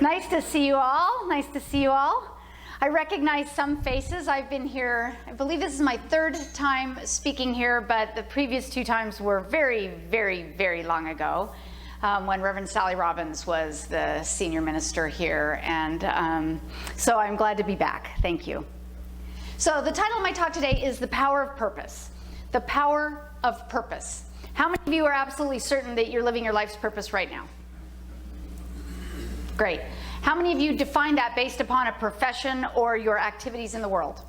Nice to see you all. Nice to see you all. I recognize some faces. I've been here, I believe this is my third time speaking here, but the previous two times were very, very, very long ago when Reverend Sally Robbins was the senior minister here. And so I'm glad to be back. Thank you. So the title of my talk today is The Power of Purpose. The Power of Purpose. How many of you are absolutely certain that you're living your life's purpose right now? Great. How many of you define that based upon a profession or your activities in the world?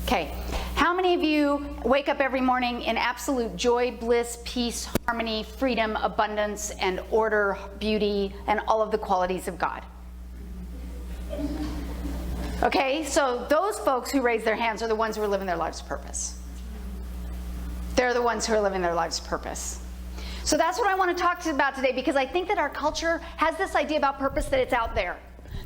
Okay. How many of you wake up every morning in absolute joy, bliss, peace, harmony, freedom, abundance, and order, beauty, and all of the qualities of God? Okay, so those folks who raise their hands are the ones who are living their life's purpose. They're the ones who are living their life's purpose. So that's what I want to talk to you about today, because I think that our culture has this idea about purpose, that it's out there.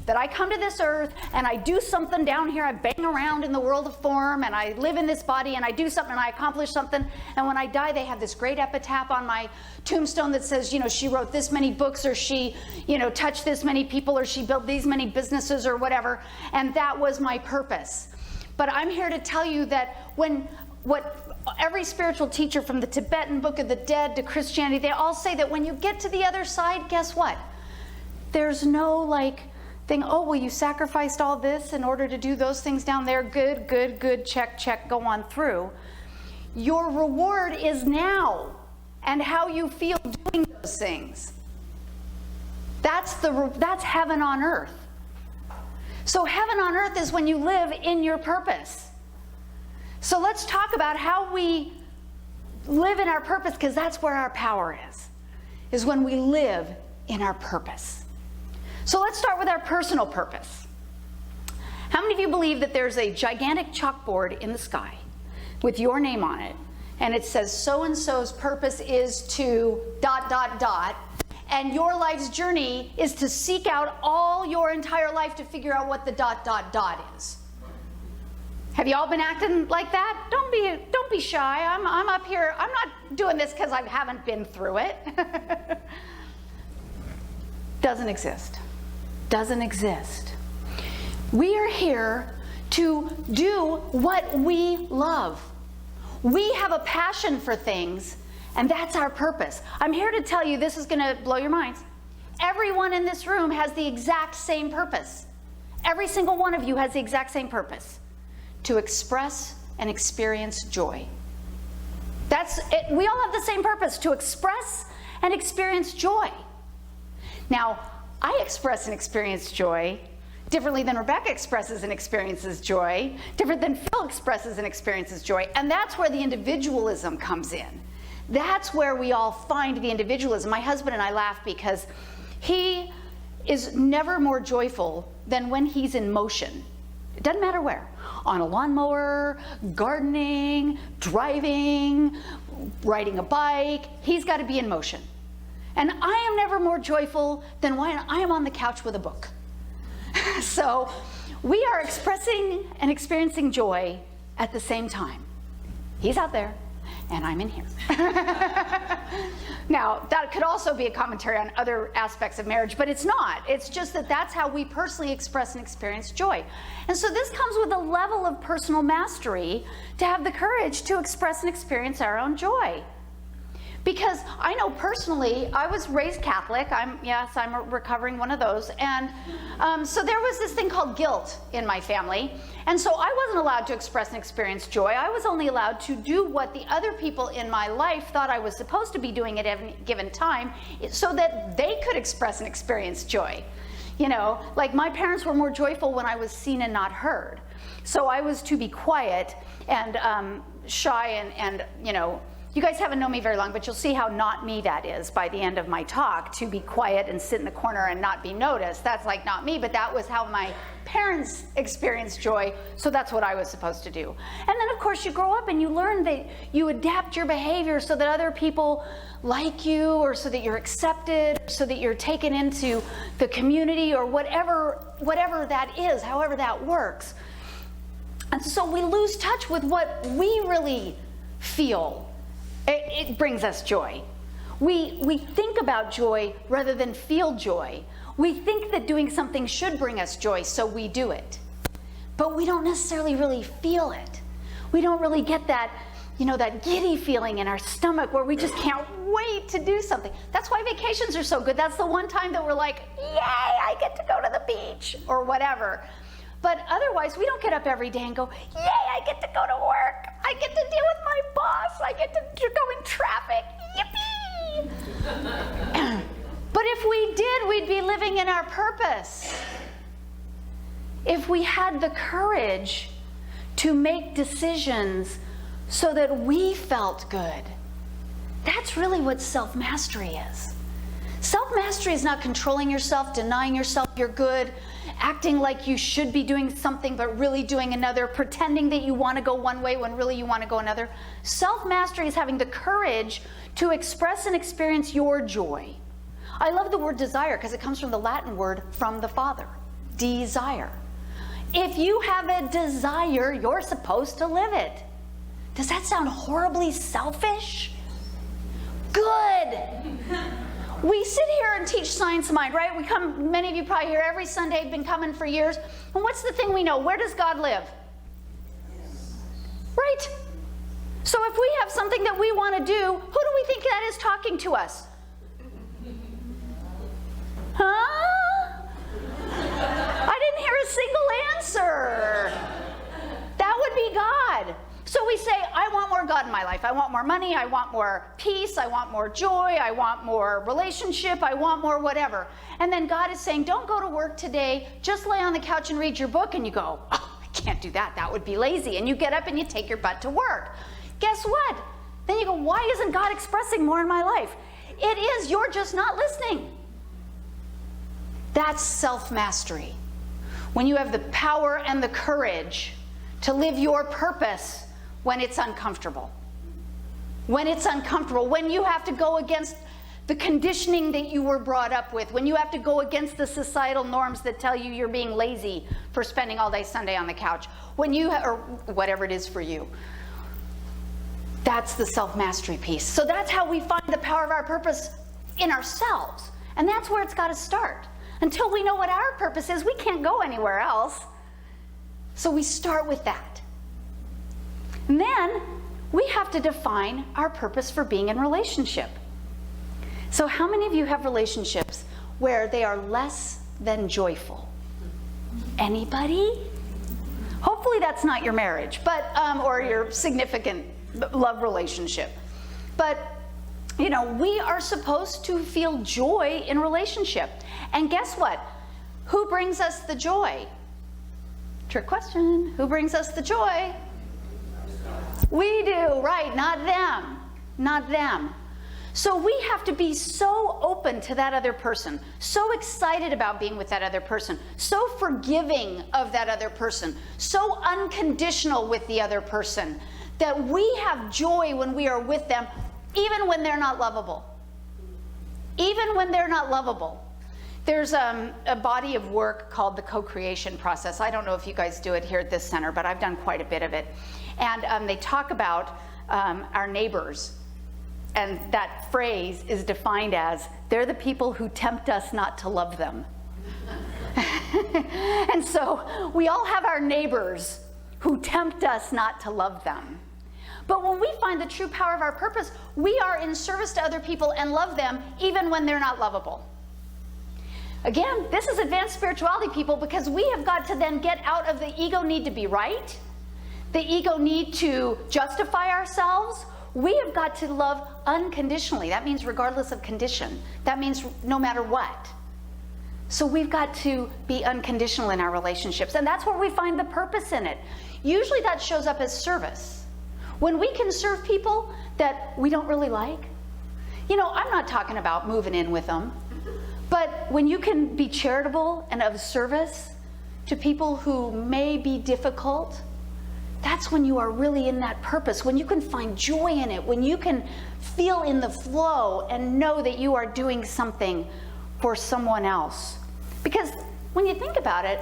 That I come to this earth and I do something down here, I bang around in the world of form, and I live in this body and I do something and I accomplish something, and when I die they have this great epitaph on my tombstone that says, you know, she wrote this many books, or she, you know, touched this many people, or she built these many businesses or whatever, and that was my purpose. But I'm here to tell you that what every spiritual teacher, from the Tibetan Book of the Dead to Christianity, they all say that when you get to the other side, guess what? There's no like thing, oh, well, you sacrificed all this in order to do those things down there. Good, good, good, check, check, go on through. Your reward is now and how you feel doing those things. That's heaven on earth. So heaven on earth is when you live in your purpose. So let's talk about how we live in our purpose, because that's where our power is when we live in our purpose. So let's start with our personal purpose. How many of you believe that there's a gigantic chalkboard in the sky with your name on it, and it says so-and-so's purpose is to ... and your life's journey is to seek out all your entire life to figure out what the ... is? Have you all been acting like that? Don't be shy. I'm up here. I'm not doing this because I haven't been through it. Doesn't exist. Doesn't exist. We are here to do what we love. We have a passion for things, and that's our purpose. I'm here to tell you, this is going to blow your minds. Everyone in this room has the exact same purpose. Every single one of you has the exact same purpose: to express and experience joy. That's it. We all have the same purpose: to express and experience joy. Now, I express and experience joy differently than Rebecca expresses and experiences joy, different than Phil expresses and experiences joy, and that's where the individualism comes in. That's where we all find the individualism. My husband and I laugh because he is never more joyful than when he's in motion. It doesn't matter where. On a lawnmower, gardening, driving, riding a bike. He's got to be in motion. And I am never more joyful than when I am on the couch with a book. So we are expressing and experiencing joy at the same time. He's out there, and I'm in here. Now, that could also be a commentary on other aspects of marriage, but it's not. It's just that that's how we personally express and experience joy. And so this comes with a level of personal mastery to have the courage to express and experience our own joy. Because I know personally, I was raised Catholic. I'm a recovering one of those. And so there was this thing called guilt in my family. And so I wasn't allowed to express and experience joy. I was only allowed to do what the other people in my life thought I was supposed to be doing at any given time, so that they could express and experience joy. You know, like my parents were more joyful when I was seen and not heard. So I was to be quiet and shy and you know, you guys haven't known me very long, but you'll see how not me that is by the end of my talk. To be quiet and sit in the corner and not be noticed, that's like not me, but that was how my parents experienced joy, so that's what I was supposed to do. And then of course you grow up and you learn that you adapt your behavior so that other people like you, or so that you're accepted, so that you're taken into the community, or whatever that is, however that works. And so we lose touch with what we really feel it brings us joy. We think about joy rather than feel joy. We think that doing something should bring us joy, so we do it. But we don't necessarily really feel it. We don't really get that, that giddy feeling in our stomach where we just can't wait to do something. That's why vacations are so good. That's the one time that we're like, yay, I get to go to the beach or whatever. But otherwise, we don't get up every day and go, yay, I get to go to work. I get to deal with my boss. I get to go in traffic. Yippee! But if we did, we'd be living in our purpose. If we had the courage to make decisions so that we felt good. That's really what self-mastery is. Self-mastery is not controlling yourself, denying yourself you're good, acting like you should be doing something but really doing another, pretending that you want to go one way when really you want to go another. Self-mastery is having the courage to express and experience your joy. I love the word desire because it comes from the Latin word from the Father, desire. If you have a desire, you're supposed to live it. Does that sound horribly selfish? Good. We sit here and teach science of mind, right? We come, many of you probably here every Sunday, been coming for years. And what's the thing we know? Where does God live? Right. So if we have something that we want to do, who do we think that is talking to us? Huh? I didn't hear a single answer. That would be God. So we say, I want more God in my life. I want more money. I want more peace. I want more joy. I want more relationship. I want more whatever. And then God is saying, don't go to work today. Just lay on the couch and read your book. And you go, oh, I can't do that. That would be lazy. And you get up and you take your butt to work. Guess what? Then you go, why isn't God expressing more in my life? It is. You're just not listening. That's self-mastery. When you have the power and the courage to live your purpose when it's uncomfortable. When it's uncomfortable, when you have to go against the conditioning that you were brought up with, when you have to go against the societal norms that tell you you're being lazy for spending all day Sunday on the couch, when you, or whatever it is for you. That's the self-mastery piece. So that's how we find the power of our purpose in ourselves. And that's where it's got to start. Until we know what our purpose is, we can't go anywhere else. So we start with that. And then we have to define our purpose for being in relationship. So how many of you have relationships where they are less than joyful? Anybody? Hopefully that's not your marriage, but or your significant love relationship. But we are supposed to feel joy in relationship. And guess what? Who brings us the joy? Trick question. Who brings us the joy? We do, right? Not them. Not them. So we have to be so open to that other person, so excited about being with that other person, so forgiving of that other person, so unconditional with the other person, that we have joy when we are with them, even when they're not lovable. Even when they're not lovable. There's a body of work called the co-creation process. I don't know if you guys do it here at this center, but I've done quite a bit of it. And they talk about our neighbors. And that phrase is defined as, they're the people who tempt us not to love them. And so we all have our neighbors who tempt us not to love them. But when we find the true power of our purpose, we are in service to other people and love them even when they're not lovable. Again, this is advanced spirituality, people, because we have got to then get out of the ego need to be right, the ego need to justify ourselves. We have got to love unconditionally. That means regardless of condition. That means no matter what. So we've got to be unconditional in our relationships. And that's where we find the purpose in it. Usually that shows up as service. When we can serve people that we don't really like, I'm not talking about moving in with them, but when you can be charitable and of service to people who may be difficult, that's when you are really in that purpose, when you can find joy in it, when you can feel in the flow and know that you are doing something for someone else. Because when you think about it,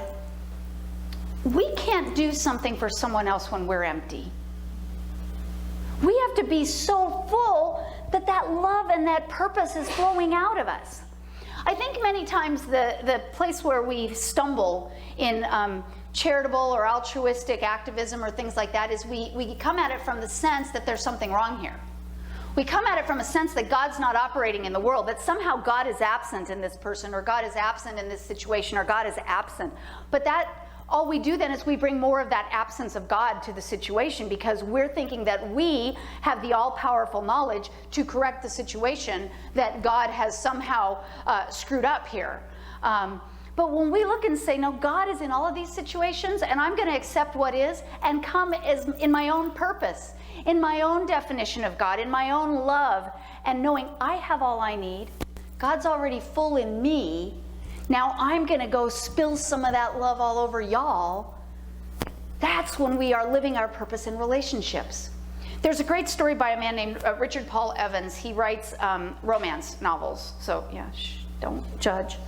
we can't do something for someone else when we're empty. We have to be so full that that love and that purpose is flowing out of us. I think many times the place where we stumble in charitable or altruistic activism or things like that is we come at it from the sense that there's something wrong here. We come at it from a sense that God's not operating in the world, that somehow God is absent in this person, or God is absent in this situation, or God is absent. But that, all we do then is we bring more of that absence of God to the situation, because we're thinking that we have the all-powerful knowledge to correct the situation that God has somehow screwed up here. But when we look and say, no, God is in all of these situations, and I'm going to accept what is and come as in my own purpose, in my own definition of God, in my own love, and knowing I have all I need. God's already full in me. Now I'm going to go spill some of that love all over y'all. That's when we are living our purpose in relationships. There's a great story by a man named Richard Paul Evans. He writes romance novels. So yeah, don't judge.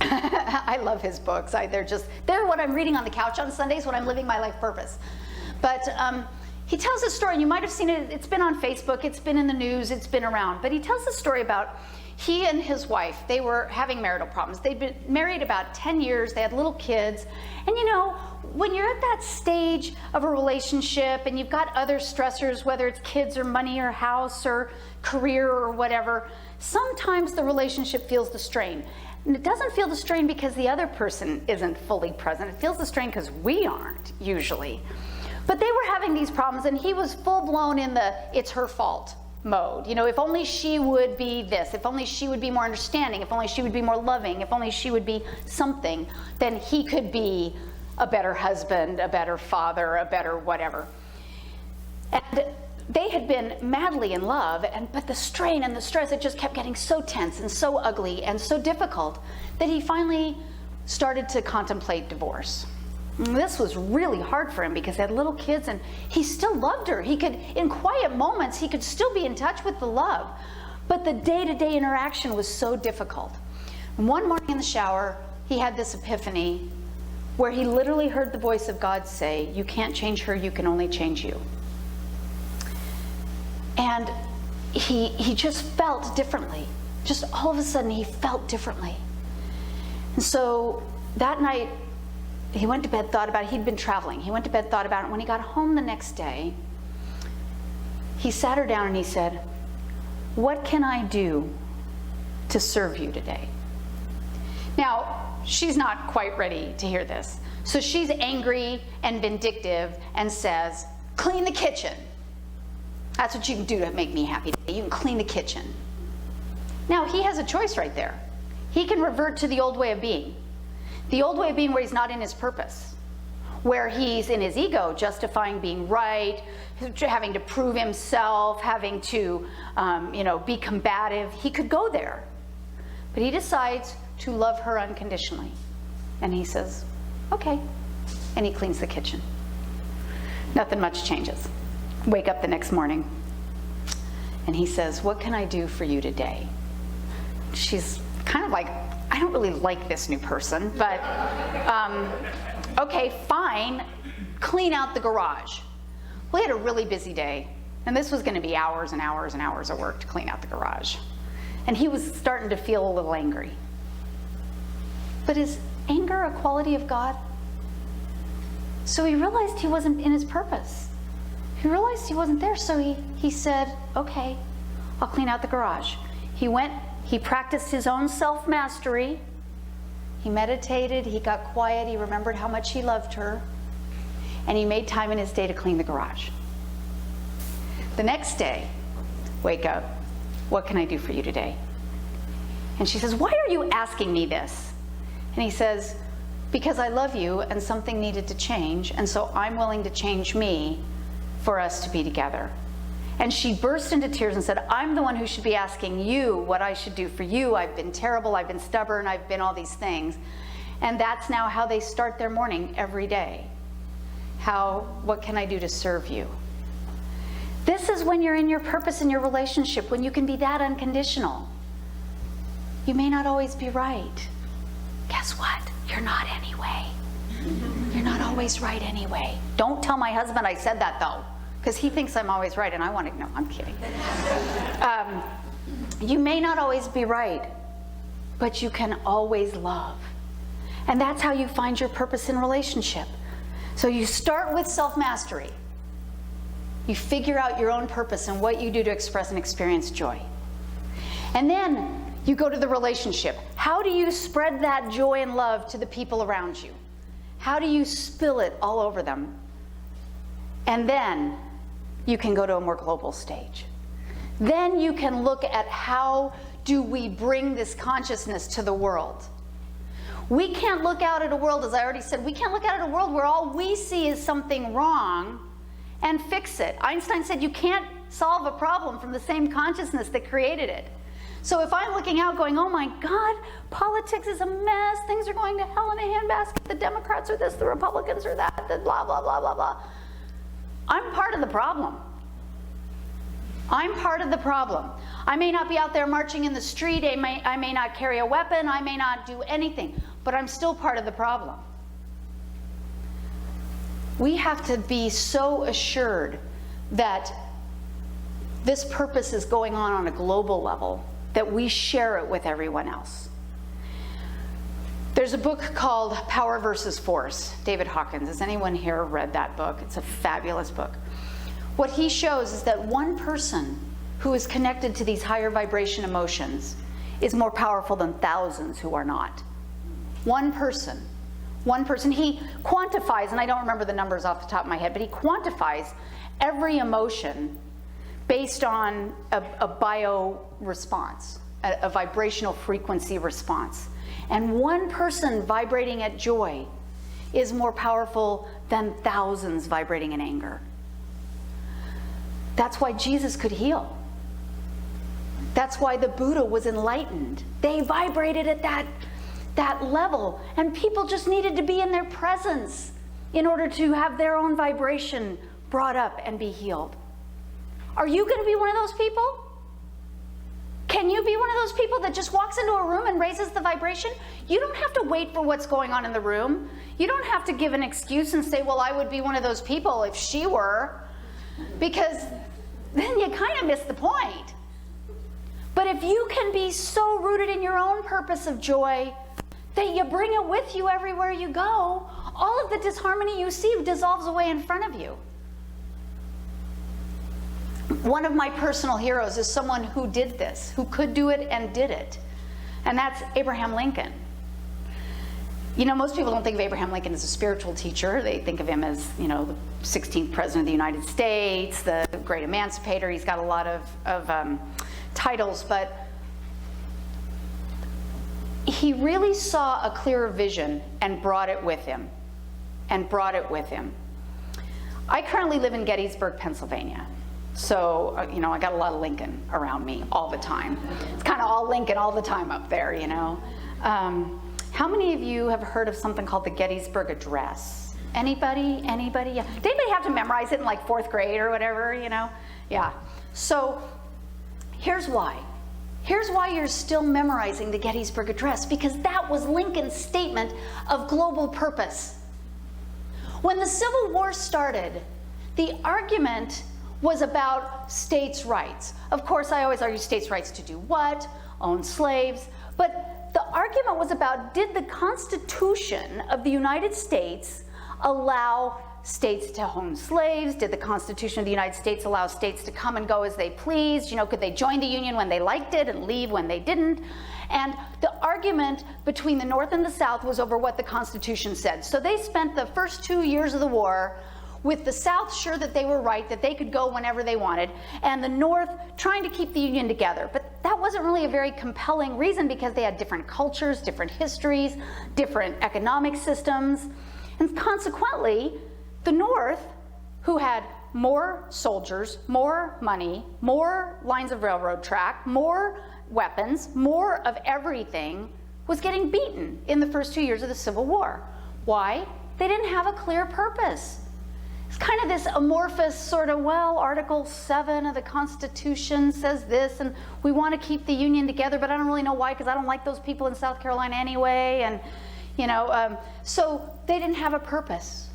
I love his books. They're what I'm reading on the couch on Sundays when I'm living my life purpose. But he tells a story, and you might have seen it. It's been on Facebook. It's been in the news. It's been around. But he tells a story about he and his wife. They were having marital problems. They'd been married about 10 years. They had little kids. And you know, when you're at that stage of a relationship and you've got other stressors, whether it's kids or money or house or career or whatever, sometimes the relationship feels the strain. And it doesn't feel the strain because the other person isn't fully present. It feels the strain because we aren't, usually. But they were having these problems, and he was full-blown in the it's her fault mode. You know, if only she would be this, if only she would be more understanding, if only she would be more loving, if only she would be something, then he could be a better husband, a better father, a better whatever. And they had been madly in love, but the strain and the stress, it just kept getting so tense and so ugly and so difficult that he finally started to contemplate divorce. And this was really hard for him because they had little kids, and he still loved her. He could, in quiet moments, he could still be in touch with the love. But the day-to-day interaction was so difficult. And one morning in the shower, he had this epiphany where he literally heard the voice of God say, "You can't change her, you can only change you." And he just felt differently. Just all of a sudden, he felt differently. And so that night, he went to bed, thought about it. He'd been traveling. He went to bed, thought about it. When he got home the next day, he sat her down and he said, "What can I do to serve you today?" Now, she's not quite ready to hear this. So she's angry and vindictive and says, "Clean the kitchen. That's what you can do to make me happy today. You can clean the kitchen." Now, he has a choice right there. He can revert to the old way of being. The old way of being where he's not in his purpose, where he's in his ego, justifying being right, having to prove himself, having to, be combative. He could go there, but he decides to love her unconditionally. And he says, "Okay," and he cleans the kitchen. Nothing much changes. Wake up the next morning, and he says, "What can I do for you today?" She's kind of like, "I don't really like this new person, but okay, fine, clean out the garage." Well, he had a really busy day, and this was going to be hours and hours and hours of work to clean out the garage. And he was starting to feel a little angry. But is anger a quality of God? So he realized he wasn't in his purpose. He realized he wasn't there, so he said, "Okay, I'll clean out the garage." He went, he practiced his own self-mastery. He meditated, he got quiet, he remembered how much he loved her, and he made time in his day to clean the garage. The next day, wake up, "What can I do for you today?" And she says, "Why are you asking me this?" And he says, "Because I love you and something needed to change, and so I'm willing to change me for us to be together." And she burst into tears and said, "I'm the one who should be asking you what I should do for you. I've been terrible, I've been stubborn, I've been all these things." And that's now how they start their morning every day. What can I do to serve you? This is when you're in your purpose in your relationship, when you can be that unconditional. You may not always be right. Guess what? You're not anyway. You're not always right anyway. Don't tell my husband I said that, though, because he thinks I'm always right, and I want to, no, I'm kidding. You may not always be right, but you can always love. And that's how you find your purpose in relationship. So you start with self-mastery. You figure out your own purpose and what you do to express and experience joy. And then you go to the relationship. How do you spread that joy and love to the people around you? How do you spill it all over them? And then you can go to a more global stage. Then you can look at how do we bring this consciousness to the world. We can't look out at a world, as I already said, we can't look out at a world where all we see is something wrong and fix it. Einstein said you can't solve a problem from the same consciousness that created it. So if I'm looking out going, oh my God, politics is a mess, things are going to hell in a handbasket, the Democrats are this, the Republicans are that, the blah, blah, blah, blah, blah. I'm part of the problem. I'm part of the problem. I may not be out there marching in the street, I may not carry a weapon, I may not do anything, but I'm still part of the problem. We have to be so assured that this purpose is going on a global level that we share it with everyone else. There's a book called Power versus Force, David Hawkins. Has anyone here read that book? It's a fabulous book. What he shows is that one person who is connected to these higher vibration emotions is more powerful than thousands who are not. One person. He quantifies, and I don't remember the numbers off the top of my head, but he quantifies every emotion based on a bio response, a vibrational frequency response. And one person vibrating at joy is more powerful than thousands vibrating in anger. That's why Jesus could heal. That's why the Buddha was enlightened. They vibrated at that level, and people just needed to be in their presence in order to have their own vibration brought up and be healed. Are you going to be one of those people? Can you be one of those people that just walks into a room and raises the vibration? You don't have to wait for what's going on in the room. You don't have to give an excuse and say, well, I would be one of those people if she were, because then you kind of miss the point. But if you can be so rooted in your own purpose of joy that you bring it with you everywhere you go, all of the disharmony you see dissolves away in front of you. One of my personal heroes is someone who did this, who could do it and did it, and that's Abraham Lincoln. You know, most people don't think of Abraham Lincoln as a spiritual teacher. They think of him as, you know, the 16th president of the United States, the great emancipator. He's got a lot of titles, but he really saw a clearer vision and brought it with him, I currently live in Gettysburg, Pennsylvania. So, you know, I got a lot of Lincoln around me all the time. It's kind of all Lincoln all the time up there, you know. How many of you have heard of something called the Gettysburg Address? Anybody? Yeah. Did anybody have to memorize it in like 4th grade or whatever, you know? Yeah. So here's why. Here's why you're still memorizing the Gettysburg Address, because that was Lincoln's statement of global purpose. When the Civil War started, the argument was about states' rights. Of course, I always argue states' rights to do what? Own slaves. But the argument was about, did the Constitution of the United States allow states to own slaves? Did the Constitution of the United States allow states to come and go as they pleased? You know, could they join the Union when they liked it and leave when they didn't? And the argument between the North and the South was over what the Constitution said. So they spent the first 2 years of the war with the South sure that they were right, that they could go whenever they wanted, and the North trying to keep the Union together. But that wasn't really a very compelling reason, because they had different cultures, different histories, different economic systems. And consequently, the North, who had more soldiers, more money, more lines of railroad track, more weapons, more of everything, was getting beaten in the first 2 years of the Civil War. Why? They didn't have a clear purpose. It's kind of this amorphous sort of, well, Article 7 of the Constitution says this, and we want to keep the Union together, but I don't really know why, because I don't like those people in South Carolina anyway, and, you know, so they didn't have a purpose.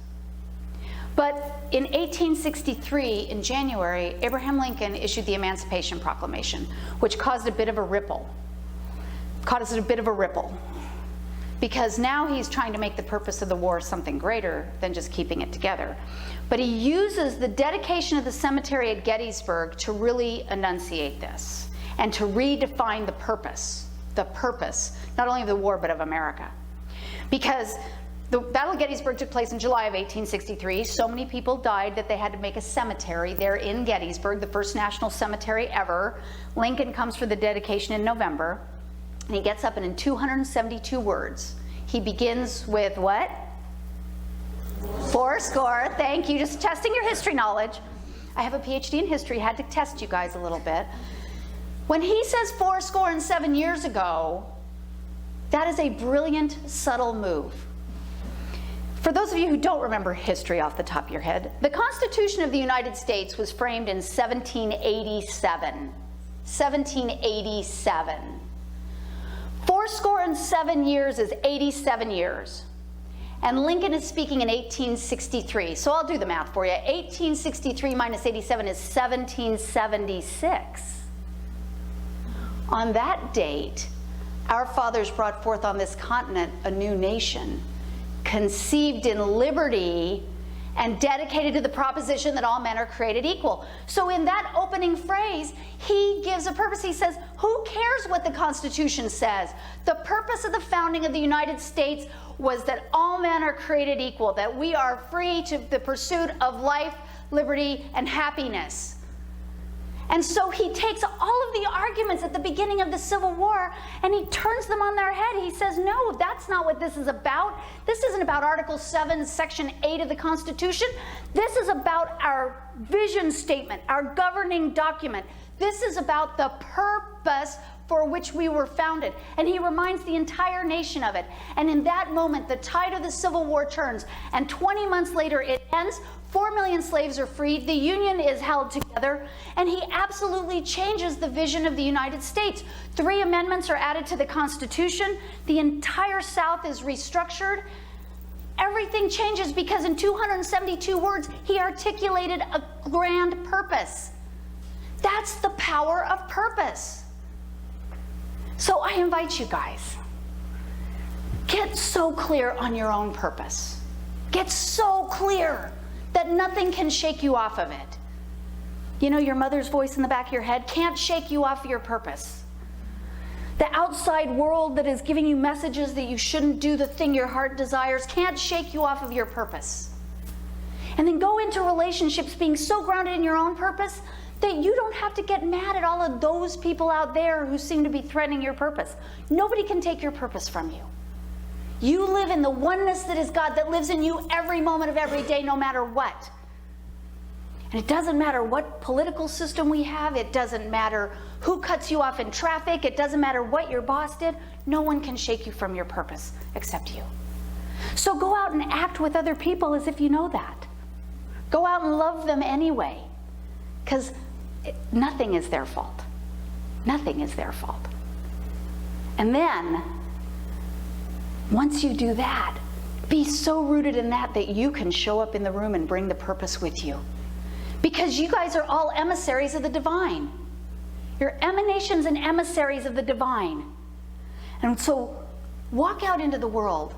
But in 1863, in January, Abraham Lincoln issued the Emancipation Proclamation, which caused a bit of a ripple. Because now he's trying to make the purpose of the war something greater than just keeping it together. But he uses the dedication of the cemetery at Gettysburg to really enunciate this and to redefine the purpose, not only of the war, but of America. Because the Battle of Gettysburg took place in July of 1863. So many people died that they had to make a cemetery there in Gettysburg, the first national cemetery ever. Lincoln comes for the dedication in November, and he gets up, and in 272 words, he begins with what? Fourscore. Thank you. Just testing your history knowledge. I have a PhD in history, had to test you guys a little bit. When he says 7 years ago, that is a brilliant, subtle move. For those of you who don't remember history off the top of your head, the Constitution of the United States was framed in 1787. 1787. 7 years is 87 years. And Lincoln is speaking in 1863. So I'll do the math for you. 1863 minus 87 is 1776. On that date, our fathers brought forth on this continent a new nation, conceived in liberty and dedicated to the proposition that all men are created equal. So in that opening phrase, he gives a purpose. He says, who cares what the Constitution says? The purpose of the founding of the United States was that all men are created equal, that we are free to the pursuit of life, liberty, and happiness. And so he takes all of the arguments at the beginning of the Civil War and he turns them on their head. He says, no, that's not what this is about. This isn't about Article 7, Section 8 of the Constitution. This is about our vision statement, our governing document. This is about the purpose for which we were founded. And he reminds the entire nation of it. And in that moment, the tide of the Civil War turns, and 20 months later it ends. 4 million slaves are freed, the Union is held together, and he absolutely changes the vision of the United States. 3 amendments are added to the Constitution, the entire South is restructured. Everything changes because in 272 words, he articulated a grand purpose. That's the power of purpose. So I invite you guys, get so clear on your own purpose. Get so clear that nothing can shake you off of it. You know, your mother's voice in the back of your head can't shake you off your purpose. The outside world that is giving you messages that you shouldn't do the thing your heart desires can't shake you off of your purpose. And then go into relationships being so grounded in your own purpose that you don't have to get mad at all of those people out there who seem to be threatening your purpose. Nobody can take your purpose from you. You live in the oneness that is God, that lives in you every moment of every day, no matter what. And it doesn't matter what political system we have. It doesn't matter who cuts you off in traffic. It doesn't matter what your boss did. No one can shake you from your purpose except you. So go out and act with other people as if you know that. Go out and love them anyway, because nothing is their fault. Nothing is their fault. And then, once you do that, be so rooted in that that you can show up in the room and bring the purpose with you. Because you guys are all emissaries of the divine. You're emanations and emissaries of the divine. And so walk out into the world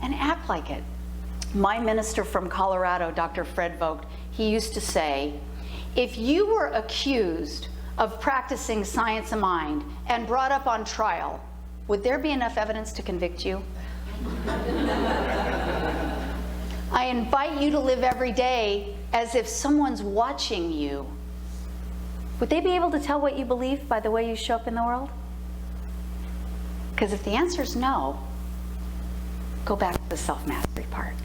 and act like it. My minister from Colorado, Dr. Fred Vogt, he used to say, if you were accused of practicing science of mind and brought up on trial, would there be enough evidence to convict you? I invite you to live every day as if someone's watching you. Would they be able to tell what you believe by the way you show up in the world? Because if the answer is no, go back to the self-mastery part.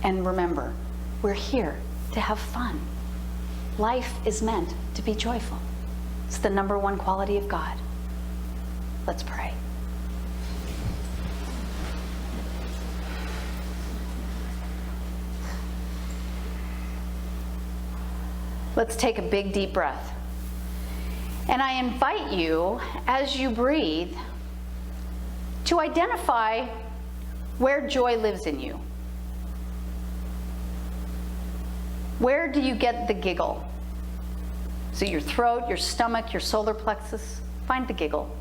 And remember, we're here to have fun. Life is meant to be joyful. It's the #1 quality of God. Let's pray. Let's take a big, deep breath. And I invite you, as you breathe, to identify where joy lives in you. Where do you get the giggle? So your throat, your stomach, your solar plexus? Find the giggle.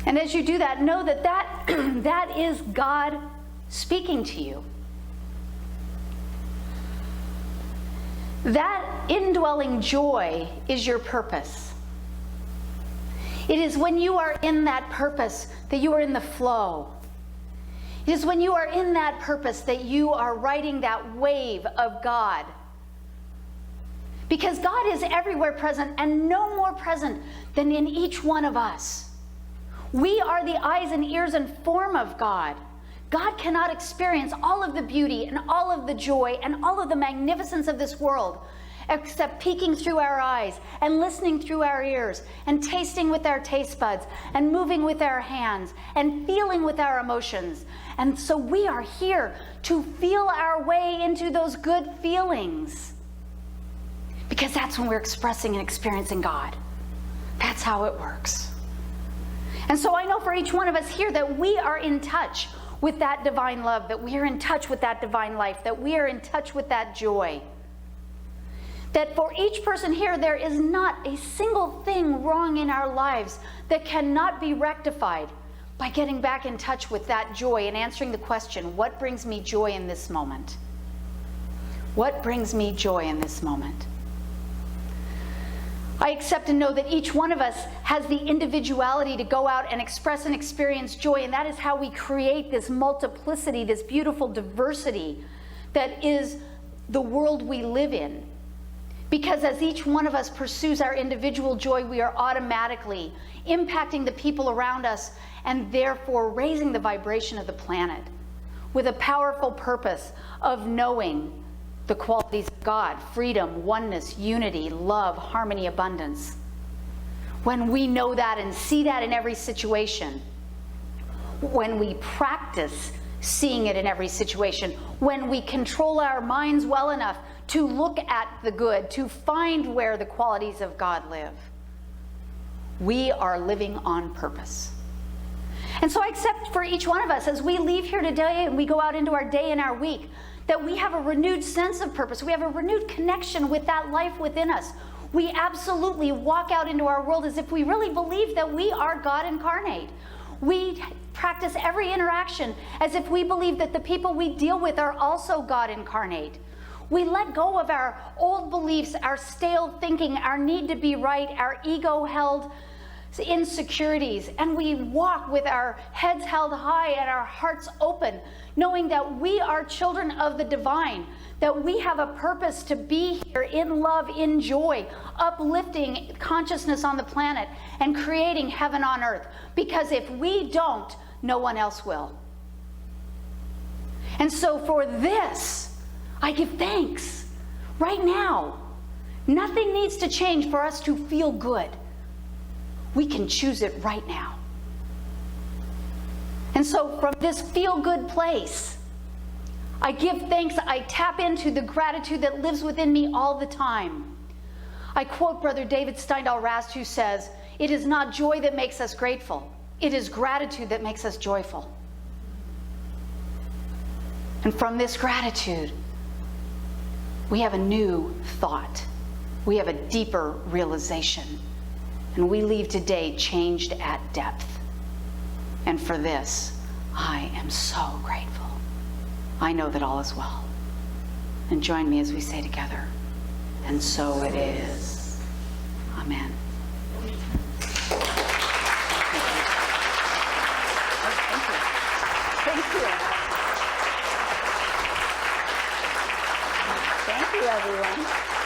And as you do that, know that that is God speaking to you. That indwelling joy is your purpose. It is when you are in that purpose that you are in the flow. It is when you are in that purpose that you are riding that wave of God. Because God is everywhere present, and no more present than in each one of us. We are the eyes and ears and form of God. God cannot experience all of the beauty and all of the joy and all of the magnificence of this world except peeking through our eyes and listening through our ears and tasting with our taste buds and moving with our hands and feeling with our emotions. And so we are here to feel our way into those good feelings, because that's when we're expressing and experiencing God. That's how it works. And so I know for each one of us here that we are in touch with that divine love, that we are in touch with that divine life, that we are in touch with that joy. That for each person here, there is not a single thing wrong in our lives that cannot be rectified by getting back in touch with that joy and answering the question, what brings me joy in this moment? What brings me joy in this moment? I accept and know that each one of us has the individuality to go out and express and experience joy, and that is how we create this multiplicity, this beautiful diversity that is the world we live in. Because as each one of us pursues our individual joy, we are automatically impacting the people around us and therefore raising the vibration of the planet with a powerful purpose of knowing the qualities of God: freedom, oneness, unity, love, harmony, abundance. When we know that and see that in every situation, when we practice seeing it in every situation, when we control our minds well enough to look at the good, to find where the qualities of God live, we are living on purpose. And so I accept for each one of us, as we leave here today and we go out into our day and our week, that we have a renewed sense of purpose. We have a renewed connection with that life within us. We absolutely walk out into our world as if we really believe that we are God incarnate. We practice every interaction as if we believe that the people we deal with are also God incarnate. We let go of our old beliefs, our stale thinking, our need to be right, our ego-held insecurities, and we walk with our heads held high and our hearts open, knowing that we are children of the divine, that we have a purpose to be here in love, in joy, uplifting consciousness on the planet and creating heaven on earth. Because if we don't, no one else will. And so for this, I give thanks right now. Nothing needs to change for us to feel good. We can choose it right now. And so from this feel-good place, I give thanks. I tap into the gratitude that lives within me all the time. I quote Brother David Steindal Rast, who says, "It is not joy that makes us grateful. It is gratitude that makes us joyful." And from this gratitude, we have a new thought. We have a deeper realization. And we leave today changed at depth. And for this, I am so grateful. I know that all is well. And join me as we say together, and so it is. Amen. Thank you. Thank you, everyone.